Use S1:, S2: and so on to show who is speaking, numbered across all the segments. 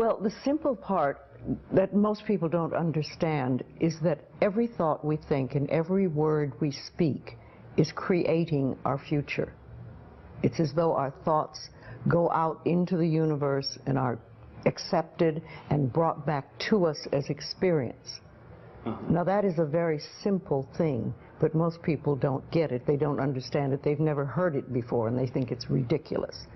S1: Well, the simple part that most people don't understand is that every thought we think and every word we speak is creating our future. It's as though our thoughts go out into the universe and are accepted and brought back to us as experience. Now that is a very simple thing, but most people don't get it. They don't understand it. They've never heard it before and they think it's ridiculous.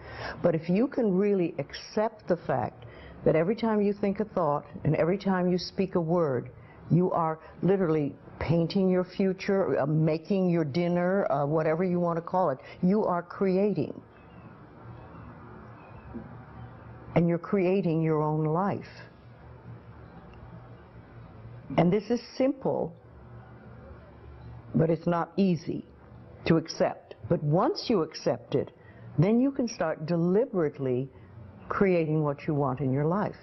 S1: But if you can really accept the fact that every time you think a thought and every time you speak a word, you are literally painting your future, making your dinner, whatever you want to call it, you are creating. And you're creating your own life. And this is simple, but it's not easy to accept. But once you accept it, then you can start deliberately creating what you want in your life.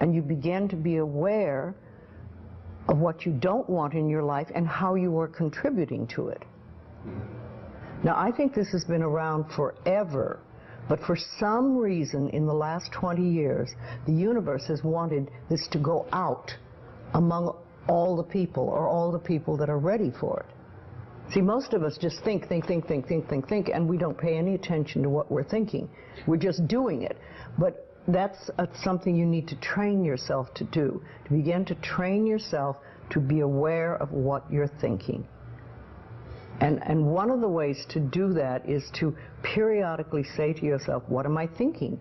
S1: And you begin to be aware of what you don't want in your life and how you are contributing to it. Now, I think this has been around forever, but for some reason in the last 20 years, the universe has wanted this to go out among all the people, or all the people that are ready for it. See, most of us just think, and we don't pay any attention to what we're thinking. We're just doing it. But that's something you need to train yourself to do, to begin to train yourself to be aware of what you're thinking. And one of the ways to do that is to periodically say to yourself, what am I thinking?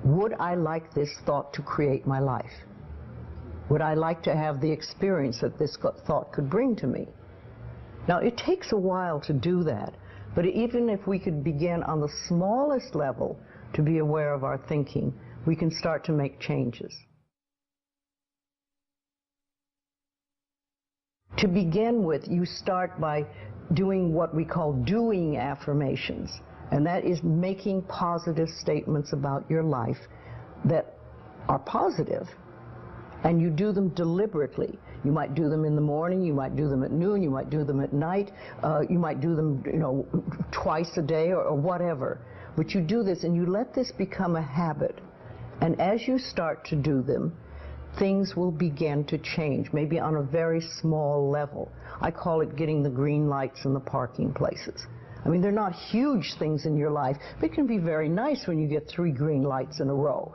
S1: Would I like this thought to create my life? Would I like to have the experience that this thought could bring to me? Now, it takes a while to do that, but even if we could begin on the smallest level to be aware of our thinking, we can start to make changes. To begin with, you start by doing what we call doing affirmations, and that is making positive statements about your life that are positive, and you do them deliberately. You might do them in the morning, you might do them at noon, you might do them at night, you might do them, twice a day or whatever. But you do this and you let this become a habit. And as you start to do them, things will begin to change, maybe on a very small level. I call it getting the green lights in the parking places. I mean, they're not huge things in your life, but it can be very nice when you get 3 green lights in a row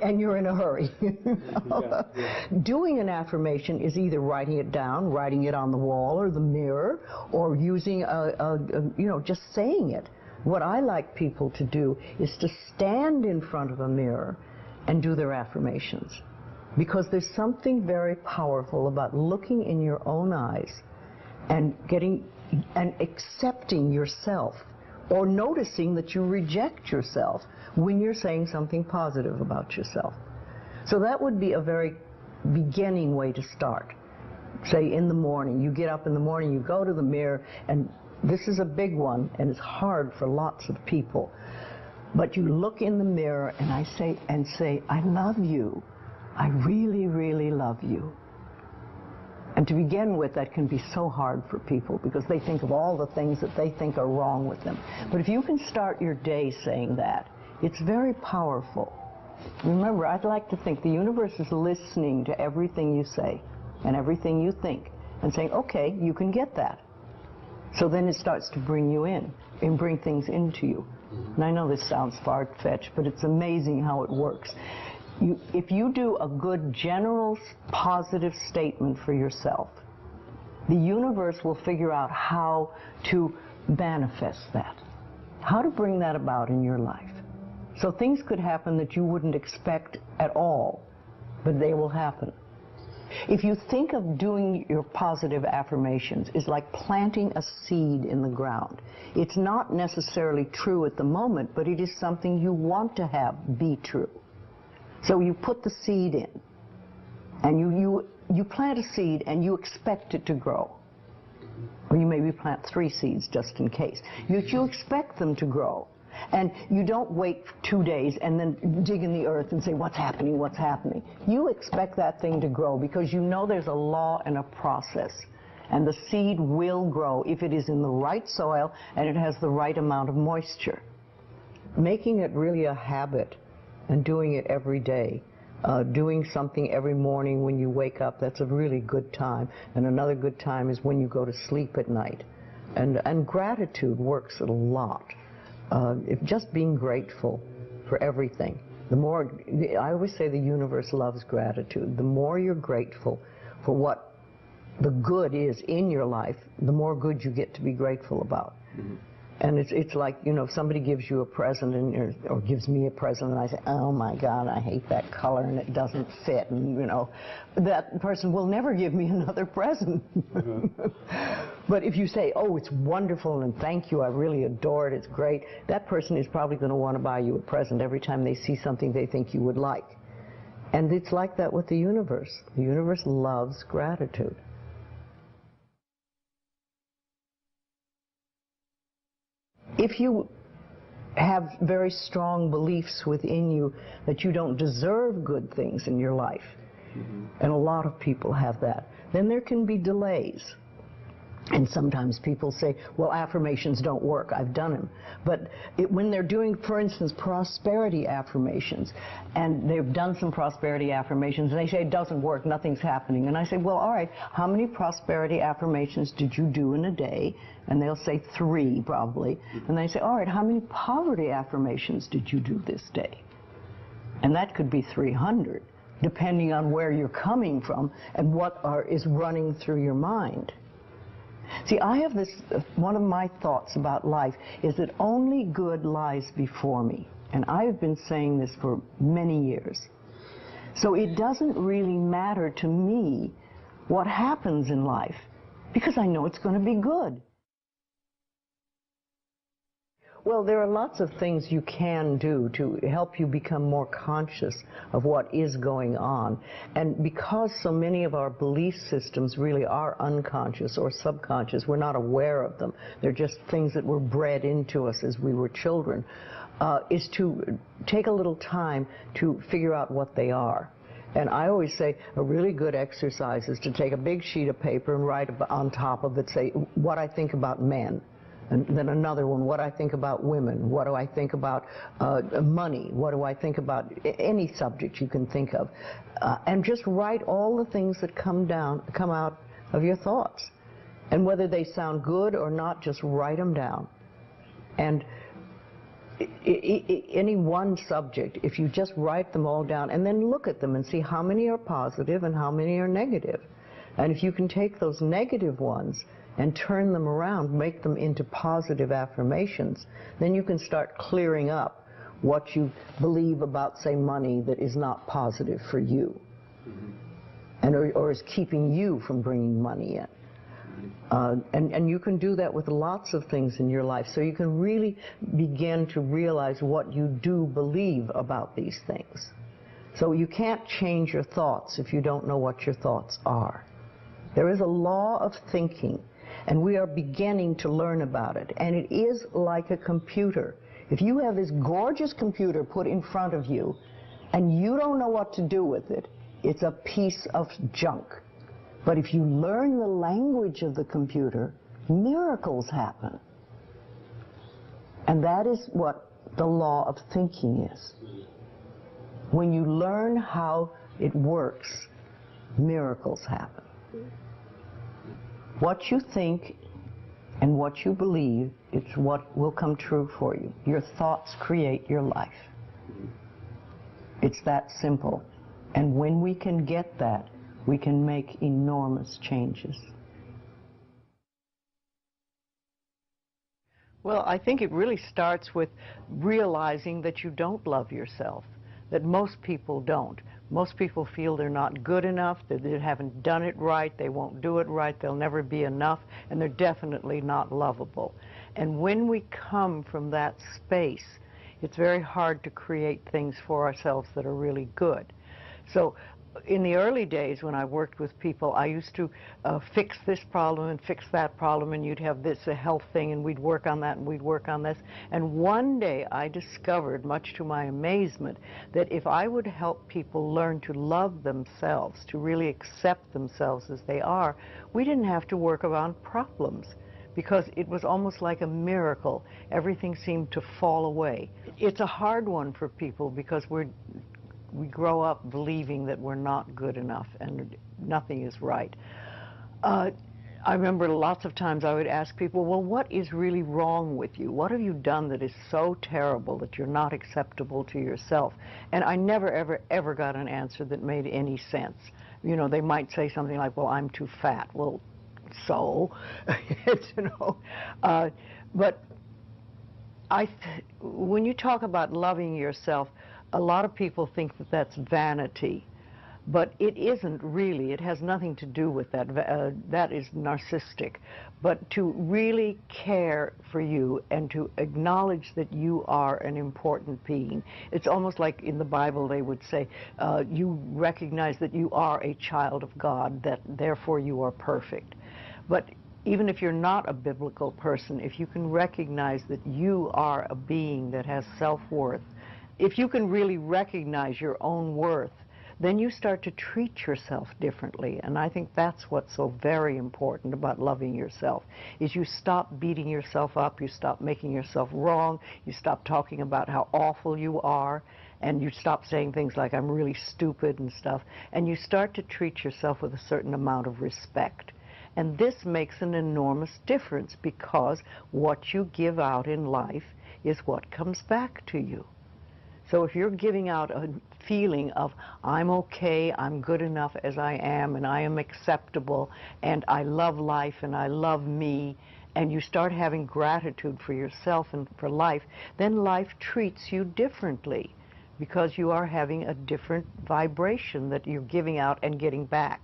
S1: and you're in a hurry. Yeah. Doing an affirmation is either writing it down, writing it on the wall or the mirror, or using just saying it. What I like people to do is to stand in front of a mirror and do their affirmations. Because there's something very powerful about looking in your own eyes and accepting yourself, or noticing that you reject yourself when you're saying something positive about yourself. So that would be a very beginning way to start. Say in the morning, you get up in the morning, you go to the mirror, and this is a big one, and it's hard for lots of people. But you look in the mirror and say, I love you. I really, really love you. And to begin with, that can be so hard for people because they think of all the things that they think are wrong with them. But if you can start your day saying that, it's very powerful. Remember, I'd like to think the universe is listening to everything you say and everything you think and saying, okay, you can get that. So then it starts to bring you in and bring things into you. And I know this sounds far-fetched, but it's amazing how it works. If you do a good general positive statement for yourself, the universe will figure out how to manifest that, how to bring that about in your life. So things could happen that you wouldn't expect at all, but they will happen. If you think of doing your positive affirmations, it's like planting a seed in the ground. It's not necessarily true at the moment, but it is something you want to have be true. So you put the seed in, and you plant a seed and you expect it to grow. Or you maybe plant 3 seeds just in case. You expect them to grow. And you don't wait 2 days and then dig in the earth and say, what's happening, what's happening? You expect that thing to grow because you know there's a law and a process. And the seed will grow if it is in the right soil and it has the right amount of moisture. Making it really a habit and doing it every day. Doing something every morning when you wake up, that's a really good time. And another good time is when you go to sleep at night. And gratitude works a lot. If just being grateful for everything. The more, I always say the universe loves gratitude. The more you're grateful for what the good is in your life, the more good you get to be grateful about. Mm-hmm. And it's like, you know, if somebody gives you a present or gives me a present and I say, oh my God, I hate that color and it doesn't fit, and you know, that person will never give me another present. Mm-hmm. But if you say, oh, it's wonderful and thank you, I really adore it, it's great, that person is probably going to want to buy you a present every time they see something they think you would like. And it's like that with the universe. The universe loves gratitude. If you have very strong beliefs within you that you don't deserve good things in your life, mm-hmm. and a lot of people have that, then there can be delays. And sometimes people say, well, affirmations don't work. I've done them. But when they're doing, for instance, prosperity affirmations, and they've done some prosperity affirmations, and they say it doesn't work, nothing's happening. And I say, well, all right, how many prosperity affirmations did you do in a day? And they'll say 3, probably. And they say, all right, how many poverty affirmations did you do this day? And that could be 300, depending on where you're coming from and what is running through your mind. See, I have this, one of my thoughts about life is that only good lies before me. And I have been saying this for many years. So it doesn't really matter to me what happens in life, because I know it's going to be good. Well, there are lots of things you can do to help you become more conscious of what is going on. And because so many of our belief systems really are unconscious or subconscious, we're not aware of them. They're just things that were bred into us as we were children, is to take a little time to figure out what they are. And I always say a really good exercise is to take a big sheet of paper and write on top of it, say, what I think about men. And then another one, what I think about women, what do I think about money, what do I think about any subject you can think of. And just write all the things that come out of your thoughts. And whether they sound good or not, just write them down. And any one subject, if you just write them all down and then look at them and see how many are positive and how many are negative. And if you can take those negative ones and turn them around, make them into positive affirmations, then you can start clearing up what you believe about, say, money that is not positive for you, mm-hmm. and or is keeping you from bringing money in. And you can do that with lots of things in your life, so you can really begin to realize what you do believe about these things. So you can't change your thoughts if you don't know what your thoughts are. There is a law of thinking, and we are beginning to learn about it. And it is like a computer. If you have this gorgeous computer put in front of you, and you don't know what to do with it, it's a piece of junk. But if you learn the language of the computer, miracles happen. And that is what the law of thinking is. When you learn how it works, miracles happen. What you think and what you believe, it's what will come true for you. Your thoughts create your life. It's that simple. And when we can get that, we can make enormous changes. Well, I think it really starts with realizing that you don't love yourself, that most people don't. Most people feel they're not good enough, that they haven't done it right, they won't do it right, they'll never be enough, and they're definitely not lovable. And when we come from that space, it's very hard to create things for ourselves that are really good. So in the early days when I worked with people, I used to fix this problem and fix that problem, and you'd have this, a health thing, and we'd work on that and we'd work on this. And one day I discovered, much to my amazement, that if I would help people learn to love themselves, to really accept themselves as they are, we didn't have to work around problems, because it was almost like a miracle. Everything seemed to fall away. It's a hard one for people because we grow up believing that we're not good enough and nothing is right. I remember lots of times I would ask people, well, what is really wrong with you? What have you done that is so terrible that you're not acceptable to yourself? And I never, ever, ever got an answer that made any sense. You know, they might say something like, well, I'm too fat. Well, so, you know. But when you talk about loving yourself, a lot of people think that that's vanity. But it isn't really. It has nothing to do with that. That is narcissistic. But to really care for you and to acknowledge that you are an important being. It's almost like in the Bible they would say, you recognize that you are a child of God, that therefore you are perfect. But even if you're not a biblical person, if you can recognize that you are a being that has self-worth, if you can really recognize your own worth, then you start to treat yourself differently. And I think that's what's so very important about loving yourself, is you stop beating yourself up, you stop making yourself wrong, you stop talking about how awful you are, and you stop saying things like, I'm really stupid and stuff, and you start to treat yourself with a certain amount of respect. And this makes an enormous difference, because what you give out in life is what comes back to you. So if you're giving out a feeling of, I'm okay, I'm good enough as I am, and I am acceptable, and I love life, and I love me, and you start having gratitude for yourself and for life, then life treats you differently, because you are having a different vibration that you're giving out and getting back.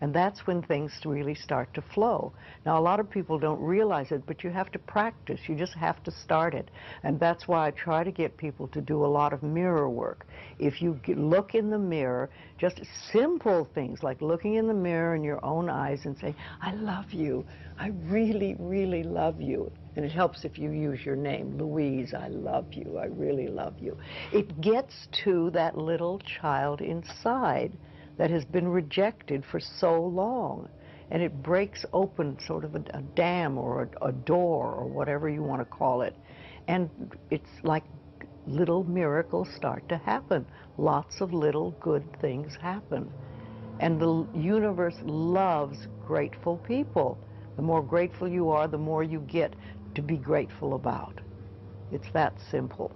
S1: And that's when things really start to flow. Now, a lot of people don't realize it, but you have to practice. You just have to start it. And that's why I try to get people to do a lot of mirror work. If you look in the mirror, just simple things like looking in the mirror in your own eyes and saying, I love you. I really, really love you. And it helps if you use your name, Louise, I love you. I really love you. It gets to that little child inside that has been rejected for so long. And it breaks open sort of a dam or a door or whatever you want to call it. And it's like little miracles start to happen. Lots of little good things happen. And the universe loves grateful people. The more grateful you are, the more you get to be grateful about. It's that simple.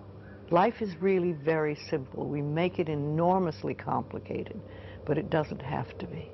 S1: Life is really very simple. We make it enormously complicated, but it doesn't have to be.